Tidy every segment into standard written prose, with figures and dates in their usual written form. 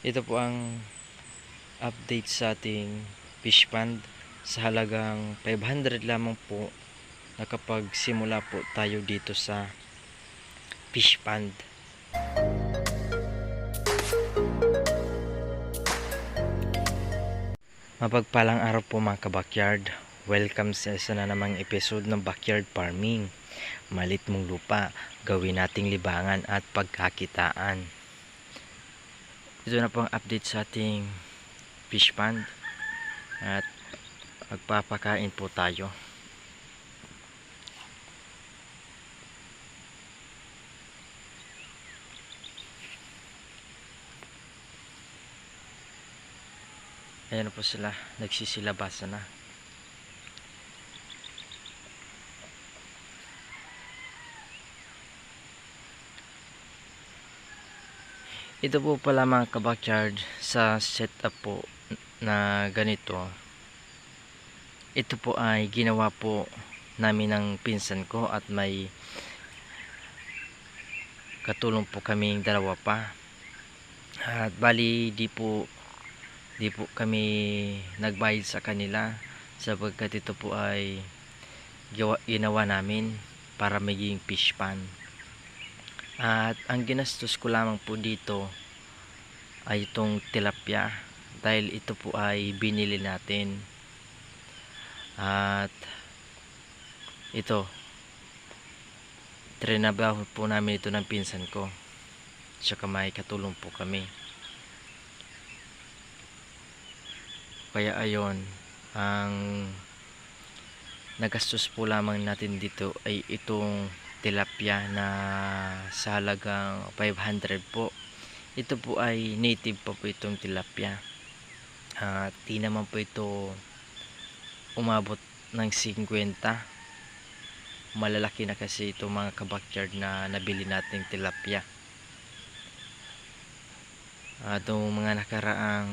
Ito po ang update sa ating fish pond. Sa halagang 500 lamang po nakapagsimula po tayo dito sa fish pond. Mapagpalang araw po mga kabakyard. Welcome sa isa na namang episode ng Backyard Farming. Malit mong lupa, gawin nating libangan at pagkakitaan. Ito na po ang update sa ating fish pond at magpapakain po tayo. Ayan na po sila, nagsisilabasan na. Ito po pala mga kabakyard, sa setup po na ganito, ito po ay ginawa po namin ng pinsan ko at may katulong po kaming dalawa pa. At bali di po kami nagbayad sa kanila sapagkat ito po ay ginawa namin para maging fish pond. At ang ginastos ko lamang po dito ay itong tilapia dahil ito po ay binili natin. At ito, trinabaho po namin ito ng pinsan ko, tsaka may katulong po kami. Kaya ayon, ang nagastos po lamang natin dito ay itong tilapia na sa halagang 500 po. Ito po ay native pa po itong tilapia. Di naman po ito umabot ng 50. Malalaki na kasi itong mga kabakyard na nabili nating tilapia. Itong mga nakaraang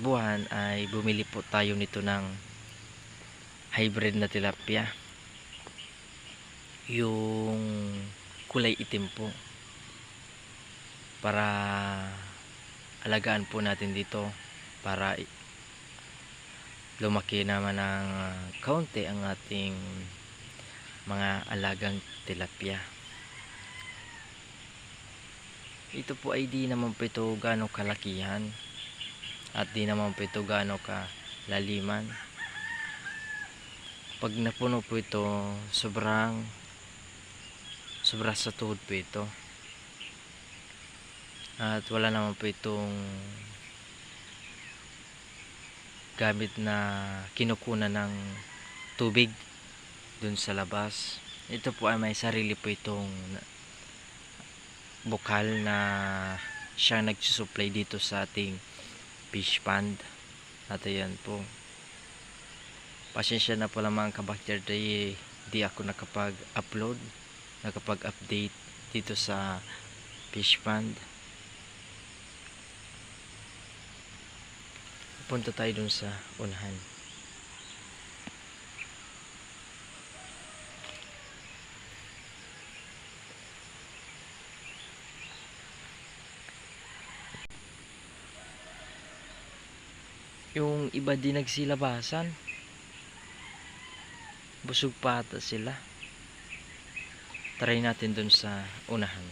buwan ay bumili po tayo nito ng hybrid na tilapia, yung kulay itim po, para alagaan po natin dito para lumaki naman ng kaunti ang ating mga alagang tilapia. Ito po ay di naman po ito gaano kalakihan at di naman po ito gaano kalaliman. Pag napuno po ito, sobra sa tuhod po ito. At wala naman po itong gamit na kinukunan ng tubig dun sa labas. Ito po ay may sarili po itong bukal na siya nagsusupply dito sa ating fish pond. At ayan po, pasensya na po lang mga kabakyard, di ako nakapag-update dito sa fish pond. Punta tayo dun sa unahan. Yung iba din nagsilabasan, busog pa ata sila. Try natin dun sa unahan.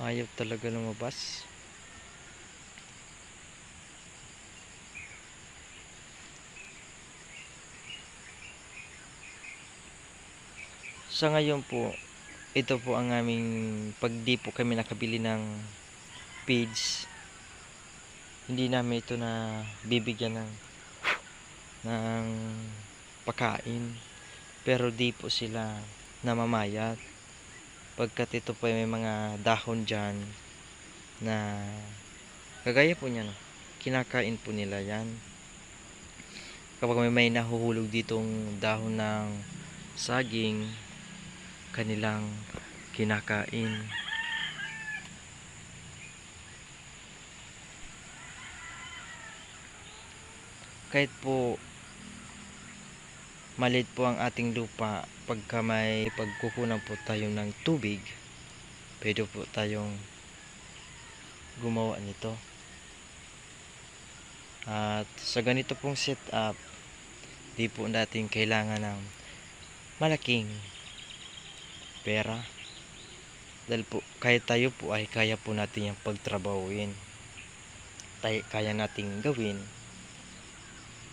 Ayaw talaga lumabas. Sa ngayon po, ito po ang aming, pag di po kami nakabili ng feeds, hindi namin ito na bibigyan ng pagkain, pero di po sila namamayat pagkat ito po may mga dahon dyan na kagaya po niyan, kinakain po nila yan. Kapag may nahuhulog ditong dahon ng saging, kanilang kinakain. kahit po maliit po ang ating lupa, pagka may pagkukunan po tayo ng tubig, pwede po tayong gumawa nito. At sa ganito pong setup, di po natin kailangan ng malaking pera, dahil po kahit tayo po ay kaya po natin yung pagtrabahuin, kaya nating gawin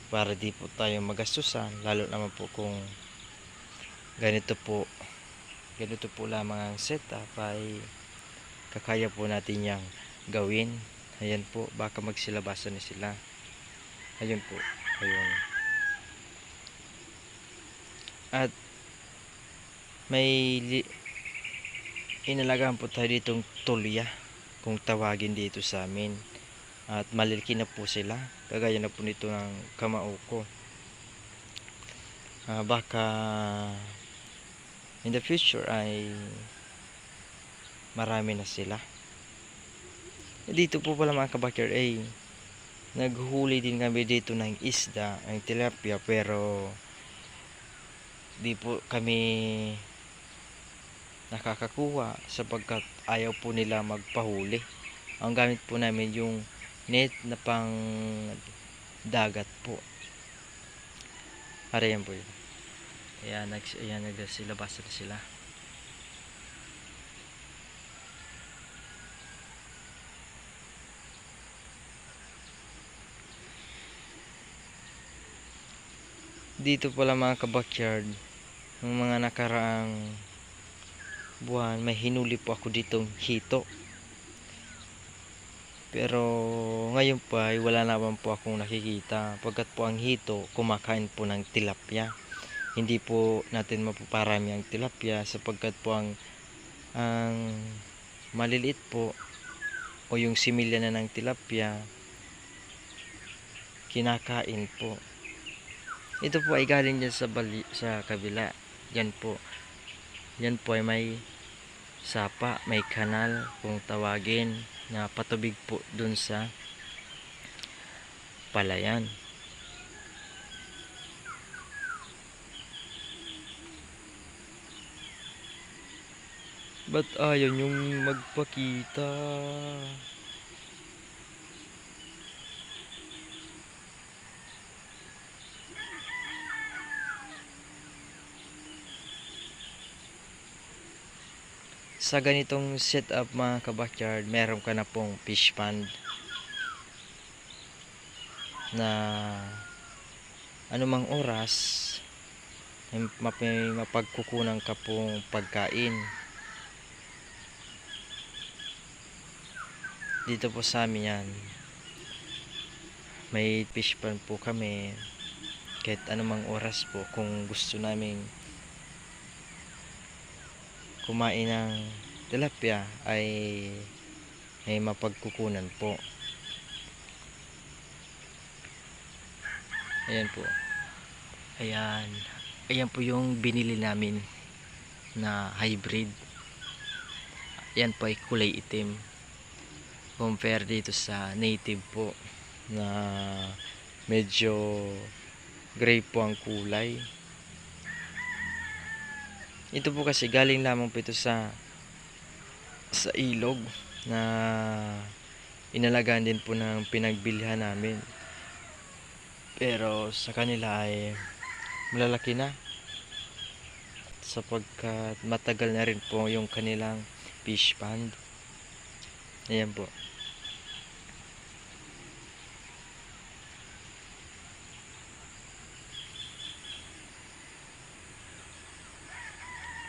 para di po tayo magastusan, lalo naman po kung ganito po lamang ang setup, ay kakaya po natin yang gawin. Ayan po, baka magsilabasan na sila. Ayun po, ayun. At may inalagaan po tayo ditong tulya, kung tawagin dito sa amin. At maliliki na po sila, kagaya na po nito ng kamao ko. Baka in the future ay marami na sila. Dito po pala mga kabakyer ay naghuli din kami dito ng isda, ang tilapia, pero di po kami nakakakuha sapagkat ayaw po nila magpahuli. Ang gamit po namin yung net na pang dagat po. Para yan po yun. Ayan, nagsilabas na sila. Dito pala mga kabakyard, ng mga nakaraang buwan, may hinuli po ako ditong hito. Pero ngayon pa ay wala naman po akong nakikita, pagkat po ang hito kumakain po ng tilapia. Hindi po natin mapaparami ang tilapia sapagkat po ang maliliit po o yung similya na ng tilapia kinakain po. Ito po ay galing dyan sa kabila. Yan po ay may sapa, may kanal kung tawagin, na patubig po dun sa palayan. Ba't ayaw yung magpakita? Sa ganitong setup mga kabakyard, meron ka na pong fish pond na anumang oras may mapagkukunan ka pong pagkain. Dito po sa amin yan, may fish pond po kami kahit anumang oras po. Kung gusto namin kumain ng tilapia ay may mapagkukunan po. Ayan po. Ayan po yung binili namin na hybrid. Ayan po ay kulay itim, compare dito sa native po na medyo gray po ang kulay. Ito po kasi galing lamang po ito sa ilog na inalagaan din po ng pinagbilihan namin. Pero sa kanila ay malalaki na sapagkat matagal na rin po yung kanilang fish pond. Ayan po.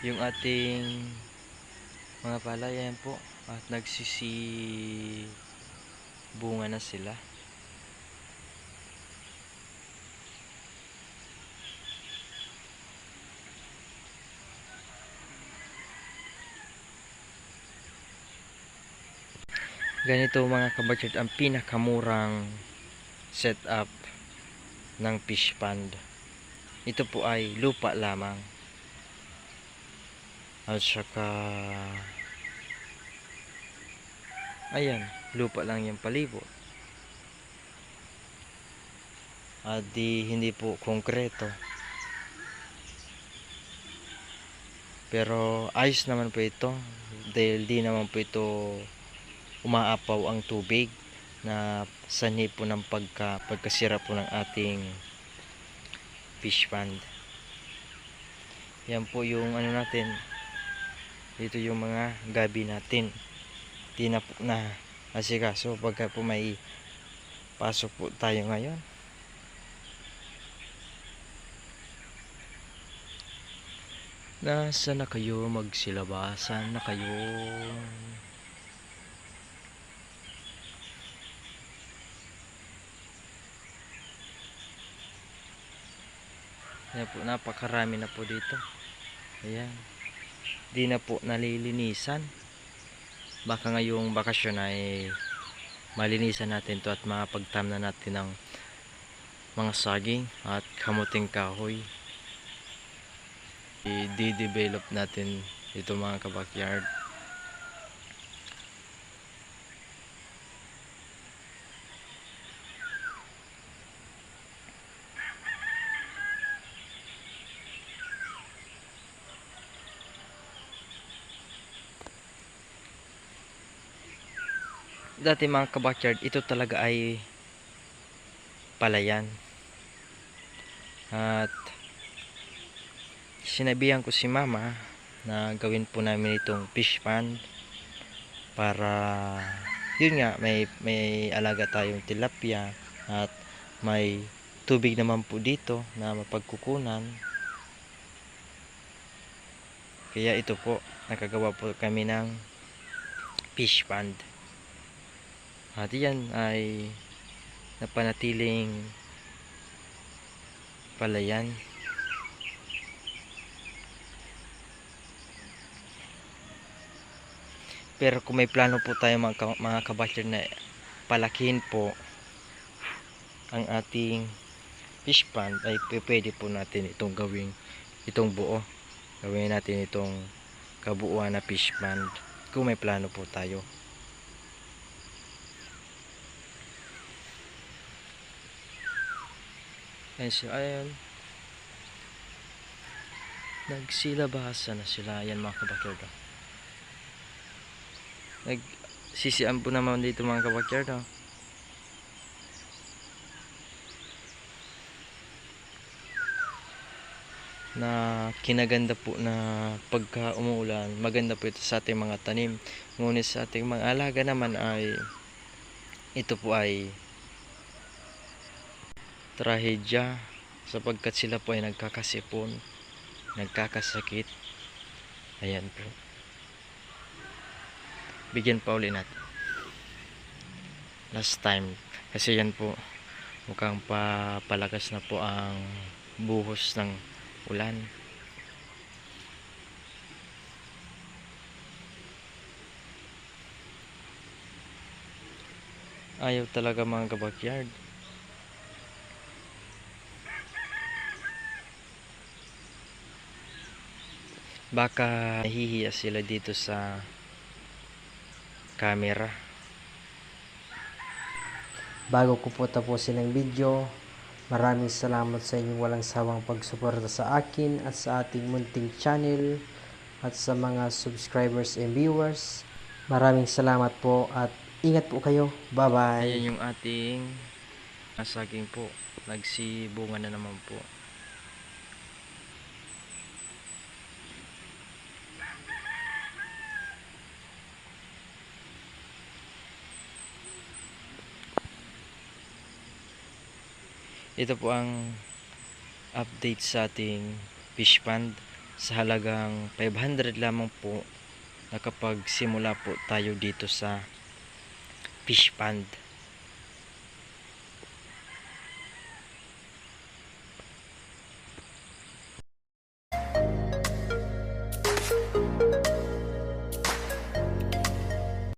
Yung ating mga palay, ayan po, at nagsisibunga na sila. Ganito mga kabakyard ang pinakamurang setup ng fish pond. Ito po ay lupa lamang at saka ayan, lupa lang yung palibot. at hindi po konkreto. Pero ayos naman po ito dahil di naman po ito umaapaw ang tubig na sanhi po ng pagkasira po ng ating fish pond. Yan po yung ano natin. Dito yung mga gabi natin. Di na po na asikaso pagka po may pasok po tayo ngayon. Nasa na kayo? Magsilabasan na kayo. Ayan po, napakarami na po dito. Ayan. Di na po nalilinisan. Baka ngayong bakasyon ay malinisan natin to at mapagtam na natin ng mga saging at kamuting kahoy. I-develop natin ito mga kabakyard. Dati mga kabakyard, ito talaga ay palayan. At sinabihan ko si mama na gawin po namin itong fish pond para yun nga, may alaga tayong tilapia at may tubig naman po dito na mapagkukunan. Kaya ito po, nakagawa po kami ng fish pond. At yan ay napanatiling palayan. Pero kung may plano po tayo mga kabakyard na palakihin po ang ating fish pond, ay pwede po natin itong gawing itong buo. Gawin natin itong kabuuan na fish pond kung may plano po tayo. Ayan. Nagsilabasan na sila. Ayan mga kabakyard. Nagsisian po naman dito mga kabakyard. Na kinaganda po na pagka umuulan, maganda po ito sa ating mga tanim. Ngunit sa ating mga alaga naman ay ito po ay trahedya sapagkat sila po ay nagkakasipon, nagkakasakit. Ayan po. Bigyan pa uli natin. Last time. Kasi yan po, mukhang palakas na po ang buhos ng ulan. Ayaw talaga mga kabakyard. Baka nahihiya sila dito sa camera. Bago ko po tapusin ang video, maraming salamat sa inyong walang sawang pagsuporta sa akin at sa ating munting channel at sa mga subscribers and viewers. Maraming salamat po at ingat po kayo. Bye-bye. Ayan yung ating saging po. Nagsibunga na naman po. Ito po ang update sa ating fish pond. Sa halagang 500 lamang po nakapagsimula po tayo dito sa fish pond.